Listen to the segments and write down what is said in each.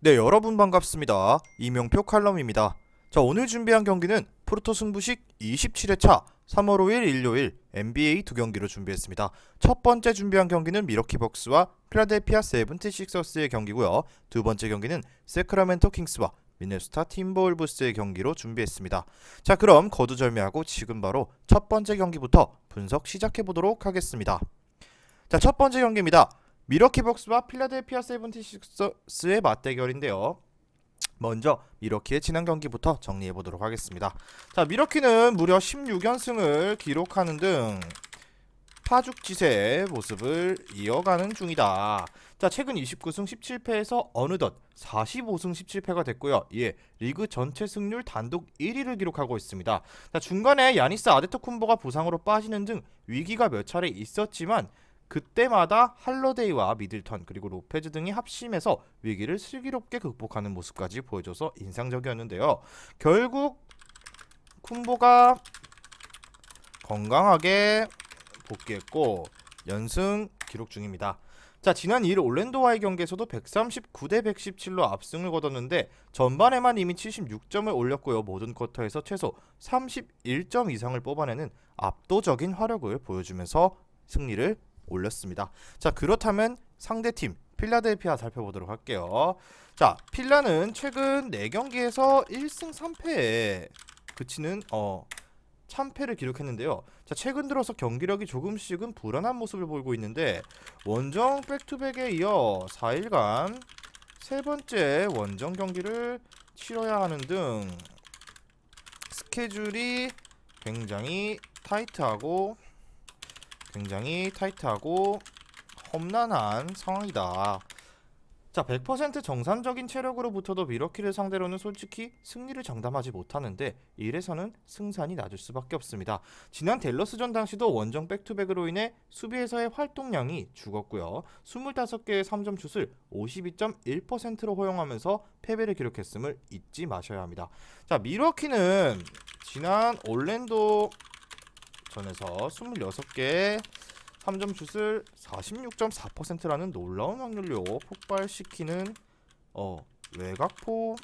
네, 여러분 반갑습니다. 이명표 칼럼입니다. 자, 오늘 준비한 경기는 프로토 승부식 27회차 3월 5일 일요일 NBA 두 경기로 준비했습니다. 첫 번째 준비한 경기는 미러키 벅스와 필라델피아 세븐티식서스의 경기고요. 두 번째 경기는 세크라멘토 킹스와 미네소타 팀버울브스의 경기로 준비했습니다. 자, 그럼 거두절미하고 지금 바로 첫 번째 경기부터 분석 시작해 보도록 하겠습니다. 자, 첫 번째 경기입니다. 미러키 벅스와 필라델피아 세븐티식서스의 맞대결인데요. 먼저 미러키의 지난 경기부터 정리해 보도록 하겠습니다. 자, 미러키는 무려 16연승을 기록하는 등 파죽지세의 모습을 이어가는 중이다. 자, 최근 29승 17패에서 어느덧 45승 17패가 됐고요. 예, 리그 전체 승률 단독 1위를 기록하고 있습니다. 자, 중간에 야니스 아데토쿤보가 부상으로 빠지는 등 위기가 몇 차례 있었지만 그때마다 할러데이와 미들턴 그리고 로페즈 등이 합심해서 위기를 슬기롭게 극복하는 모습까지 보여줘서 인상적이었는데요. 결국 쿤보가 건강하게 복귀했고 연승 기록 중입니다. 자, 지난 2일 올랜도와의 경기에서도 139대 117로 압승을 거뒀는데 전반에만 이미 76점을 올렸고요. 모든 쿼터에서 최소 31점 이상을 뽑아내는 압도적인 화력을 보여주면서 승리를 올렸습니다. 자, 그렇다면 상대팀 필라델피아 살펴보도록 할게요. 자, 필라는 최근 4경기에서 1승 3패에 그치는 참패를 기록했는데요. 자, 최근 들어서 경기력이 조금씩은 불안한 모습을 보이고 있는데 원정 백투백에 이어 4일간 세 번째 원정 경기를 치러야 하는 등 스케줄이 굉장히 타이트하고 험난한 상황이다. 자, 100% 정상적인 체력으로부터도 미러키를 상대로는 솔직히 승리를 장담하지 못하는데 이래서는 승산이 낮을 수밖에 없습니다. 지난 댈러스전 당시도 원정 백투백으로 인해 수비에서의 활동량이 죽었고요. 25개의 3점 슛을 52.1%로 허용하면서 패배를 기록했음을 잊지 마셔야 합니다. 자, 미러키는 지난 올랜도 전에서 26개의 3점 슛을 46.4%라는 놀라운 확률로 폭발시키는 외곽포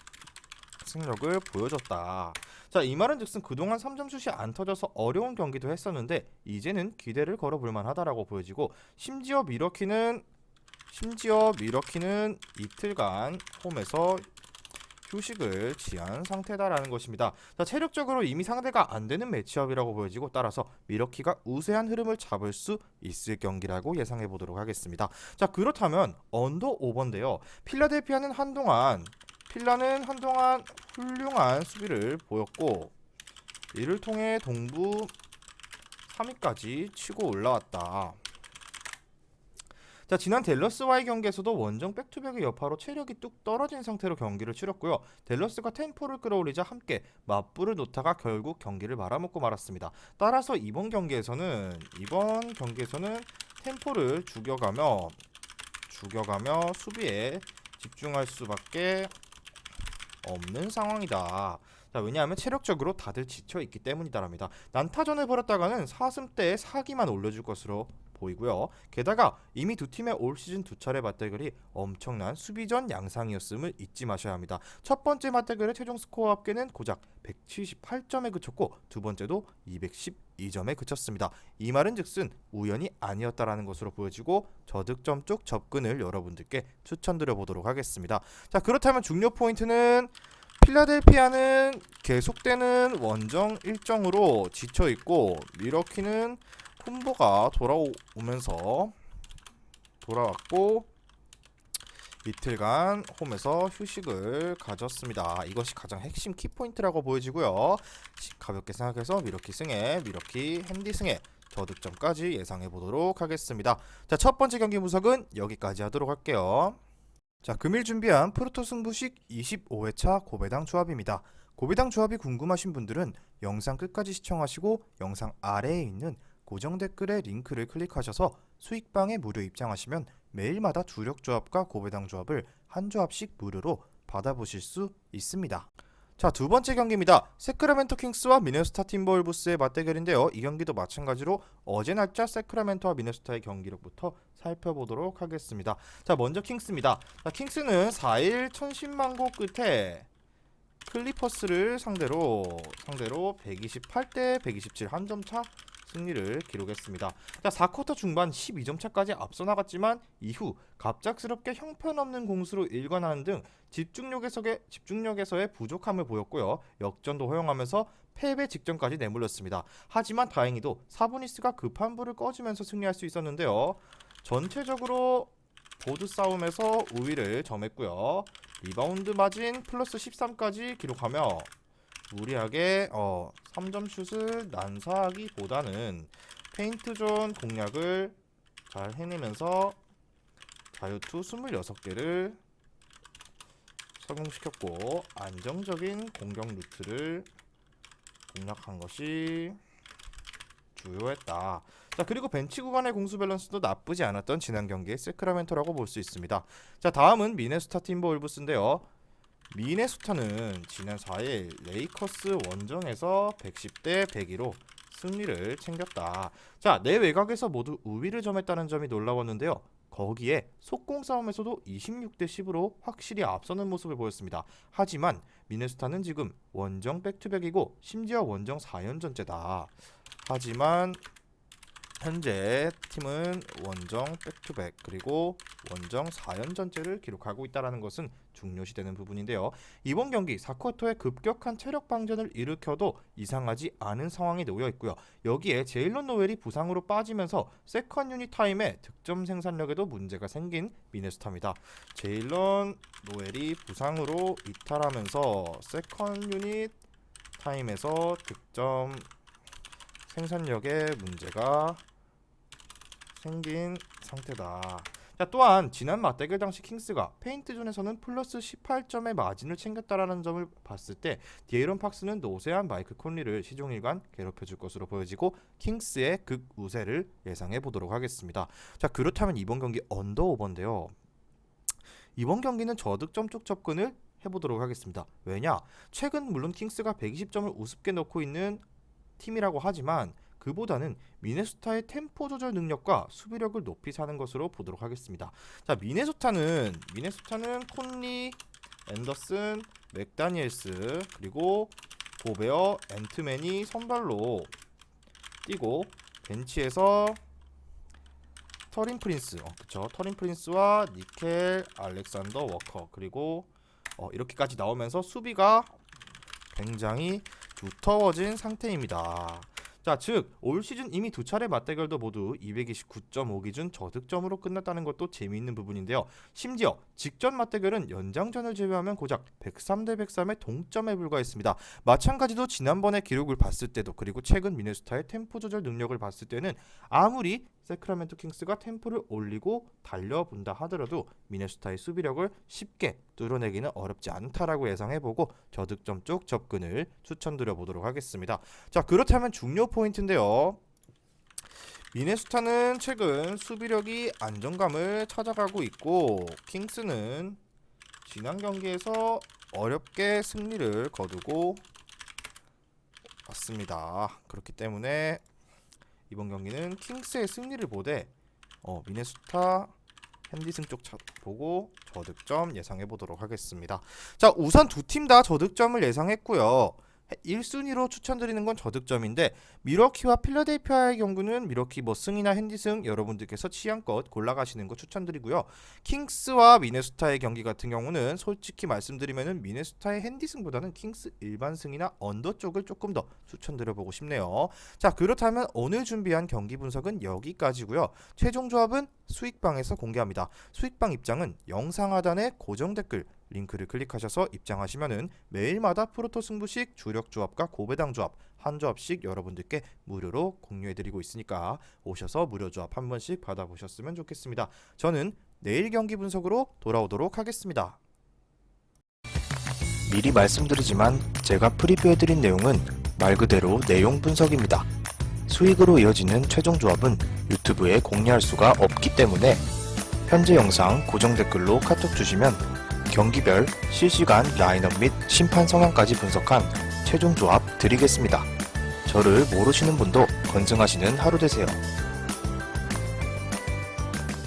승력을 보여줬다. 자, 이 말은 즉슨 그동안 3점 슛이 안 터져서 어려운 경기도 했었는데 이제는 기대를 걸어볼 만하다라고 보여지고 심지어 미러키는 이틀간 홈에서 휴식을 취한 상태다라는 것입니다. 자, 체력적으로 이미 상대가 안 되는 매치업이라고 보여지고 따라서 미러키가 우세한 흐름을 잡을 수 있을 경기라고 예상해 보도록 하겠습니다. 자, 그렇다면 언더 오버인데요. 필라는 한동안 훌륭한 수비를 보였고 이를 통해 동부 3위까지 치고 올라왔다. 자, 지난 댈러스와의 경기에서도 원정 백투백의 여파로 체력이 뚝 떨어진 상태로 경기를 치렀고요. 댈러스가 템포를 끌어올리자 함께 맞불을 놓다가 결국 경기를 말아먹고 말았습니다. 따라서 이번 경기에서는 템포를 죽여가며 수비에 집중할 수밖에 없는 상황이다. 자, 왜냐하면 체력적으로 다들 지쳐있기 때문이다랍니다. 난타전을 벌였다가는 4승대에 사기만 올려줄 것으로 보이고요. 게다가 이미 두 팀의 올 시즌 두 차례 맞대결이 엄청난 수비전 양상이었음을 잊지 마셔야 합니다. 첫 번째 맞대결의 최종 스코어 합계는 고작 178점에 그쳤고 두 번째도 212점에 그쳤습니다. 이 말은 즉슨 우연이 아니었다라는 것으로 보여지고 저득점 쪽 접근을 여러분들께 추천드려 보도록 하겠습니다. 자, 그렇다면 중요 포인트는 필라델피아는 계속되는 원정 일정으로 지쳐있고 미러키는 쿤보가 돌아왔고 이틀간 홈에서 휴식을 가졌습니다. 이것이 가장 핵심 키포인트라고 보여지고요. 가볍게 생각해서 미러키 핸디 승에 저득점까지 예상해 보도록 하겠습니다. 자, 첫 번째 경기 분석은 여기까지 하도록 할게요. 자, 금일 준비한 프로토 승부식 25회차 고배당 조합입니다. 고배당 조합이 궁금하신 분들은 영상 끝까지 시청하시고 영상 아래에 있는 고정 댓글에 링크를 클릭하셔서 수익방에 무료 입장하시면 매일마다 주력 조합과 고배당 조합을 한 조합씩 무료로 받아보실 수 있습니다. 자, 두 번째 경기입니다. 세크라멘토 킹스와 미네소타 팀버울브스의 맞대결인데요. 이 경기도 마찬가지로 어제 날짜 세크라멘토와 미네소타의 경기력부터 살펴보도록 하겠습니다. 자, 먼저 킹스입니다. 자, 킹스는 4일 1010만 고 끝에 클리퍼스를 상대로 128대 127 한 점 차 승리를 기록했습니다. 자, 4쿼터 중반 12점 차까지 앞서 나갔지만 이후 갑작스럽게 형편없는 공수로 일관하는 등 집중력에서의 부족함을 보였고요. 역전도 허용하면서 패배 직전까지 내몰렸습니다. 하지만 다행히도 사보니스가 급한 불을 꺼주면서 승리할 수 있었는데요. 전체적으로 보드 싸움에서 우위를 점했고요. 리바운드 마진 플러스 13까지 기록하며 무리하게 3점 슛을 난사하기보다는 페인트존 공략을 잘 해내면서 자유투 26개를 성공시켰고 안정적인 공격 루트를 공략한 것이 주요했다. 자, 그리고 벤치 구간의 공수 밸런스도 나쁘지 않았던 지난 경기의 세크라멘토라고 볼 수 있습니다. 자, 다음은 미네소타 팀버울브스인데요. 미네소타는 지난 4일 레이커스 원정에서 110대 102로 승리를 챙겼다. 자, 내 외곽에서 모두 우위를 점했다는 점이 놀라웠는데요. 거기에 속공 싸움에서도 26대 10으로 확실히 앞서는 모습을 보였습니다. 하지만 미네소타는 지금 원정 백투백이고 심지어 원정 4연전째다. 하지만 현재 팀은 원정 백투백 그리고 원정 4연전째를 기록하고 있다는 것은 중요시되는 부분인데요. 이번 경기 4쿼터에 급격한 체력 방전을 일으켜도 이상하지 않은 상황이 놓여 있고요. 여기에 제일런 노웰이 부상으로 빠지면서 세컨 유닛 타임의 득점 생산력에도 문제가 생긴 미네소타입니다. 제일런 노웰이 부상으로 이탈하면서 세컨 유닛 타임에서 득점 생산력에 문제가 생긴 상태다. 자, 또한 지난 맞대결 당시 킹스가 페인트존에서는 플러스 18점의 마진을 챙겼다라는 점을 봤을 때 디에이런 팍스는 노세한 마이크 콘리를 시종일관 괴롭혀줄 것으로 보여지고 킹스의 극우세를 예상해 보도록 하겠습니다. 자, 그렇다면 이번 경기 언더 오버인데요. 이번 경기는 저득점 쪽 접근을 해보도록 하겠습니다. 왜냐? 최근 물론 킹스가 120점을 우습게 넣고 있는 팀이라고 하지만 그보다는 미네소타의 템포 조절 능력과 수비력을 높이 사는 것으로 보도록 하겠습니다. 자, 미네소타는 콘리, 앤더슨, 맥다니엘스 그리고 고베어, 앤트맨이 선발로 뛰고 벤치에서 터린 프린스와 니켈, 알렉산더 워커 그리고 이렇게까지 나오면서 수비가 굉장히 두터워진 상태입니다. 자, 즉 올 시즌 이미 두 차례 맞대결도 모두 229.5 기준 저득점으로 끝났다는 것도 재미있는 부분인데요. 심지어 직전 맞대결은 연장전을 제외하면 고작 103대 103의 동점에 불과했습니다. 마찬가지로 지난번의 기록을 봤을 때도 그리고 최근 미네소타의 템포 조절 능력을 봤을 때는 아무리 세크라멘토 킹스가 템포를 올리고 달려본다 하더라도 미네소타의 수비력을 쉽게 뚫어내기는 어렵지 않다라고 예상해보고 저득점 쪽 접근을 추천드려 보도록 하겠습니다. 자, 그렇다면 중요 포인트인데요. 미네소타는 최근 수비력이 안정감을 찾아가고 있고 킹스는 지난 경기에서 어렵게 승리를 거두고 왔습니다. 그렇기 때문에 이번 경기는 킹스의 승리를 보되 미네소타 핸디슨 쪽 보고 저득점 예상해 보도록 하겠습니다. 자, 우선 두 팀 다 저득점을 예상했고요. 1순위로 추천드리는 건 저득점인데 미러키와 필라델피아의 경우는 미러키 승이나 핸디승 여러분들께서 취향껏 골라가시는 거 추천드리고요. 킹스와 미네소타의 경기 같은 경우는 솔직히 말씀드리면은 미네소타의 핸디승보다는 킹스 일반승이나 언더 쪽을 조금 더 추천드려보고 싶네요. 자, 그렇다면 오늘 준비한 경기 분석은 여기까지고요. 최종 조합은 수익방에서 공개합니다. 수익방 입장은 영상 하단에 고정 댓글 링크를 클릭하셔서 입장하시면은 매일마다 프로토 승부식 주력 조합과 고배당 조합 한 조합씩 여러분들께 무료로 공유해드리고 있으니까 오셔서 무료 조합 한 번씩 받아보셨으면 좋겠습니다. 저는 내일 경기 분석으로 돌아오도록 하겠습니다. 미리 말씀드리지만 제가 프리뷰해드린 내용은 말 그대로 내용 분석입니다. 수익으로 이어지는 최종 조합은 유튜브에 공개할 수가 없기 때문에 현재 영상 고정 댓글로 카톡 주시면 경기별 실시간 라인업 및 심판 성향까지 분석한 최종 조합 드리겠습니다. 저를 모르시는 분도 건승하시는 하루 되세요.